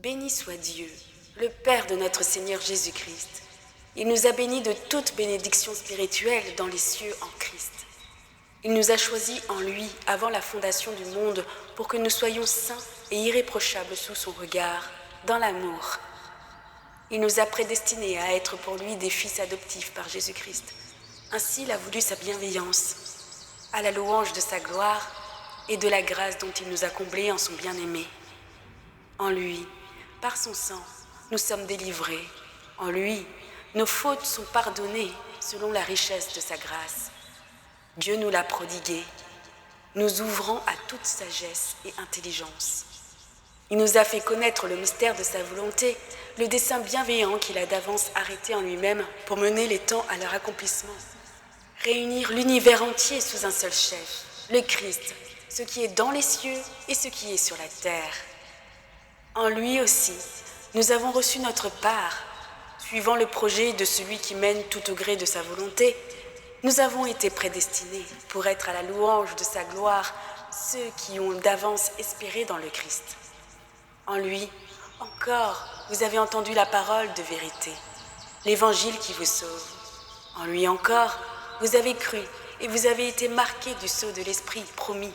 Béni soit Dieu, le Père de notre Seigneur Jésus-Christ. Il nous a bénis de toute bénédiction spirituelle dans les cieux en Christ. Il nous a choisis en lui avant la fondation du monde pour que nous soyons saints et irréprochables sous son regard, dans l'amour. Il nous a prédestinés à être pour lui des fils adoptifs par Jésus-Christ. Ainsi il a voulu sa bienveillance, à la louange de sa gloire et de la grâce dont il nous a comblés en son bien-aimé. En lui, par son sang, nous sommes délivrés. En lui, nos fautes sont pardonnées selon la richesse de sa grâce. Dieu nous l'a prodigué, nous ouvrant à toute sagesse et intelligence. Il nous a fait connaître le mystère de sa volonté, le dessein bienveillant qu'il a d'avance arrêté en lui-même pour mener les temps à leur accomplissement. Réunir l'univers entier sous un seul chef, le Christ, ce qui est dans les cieux et ce qui est sur la terre. En lui aussi, nous avons reçu notre part, suivant le projet de celui qui mène tout au gré de sa volonté. Nous avons été prédestinés pour être à la louange de sa gloire, ceux qui ont d'avance espéré dans le Christ. En lui, encore, vous avez entendu la parole de vérité, l'évangile qui vous sauve. En lui encore, vous avez cru et vous avez été marqués du sceau de l'Esprit promis,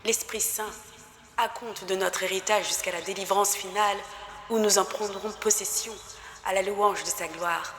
l'Esprit Saint, à compte de notre héritage jusqu'à la délivrance finale où nous en prendrons possession à la louange de sa gloire.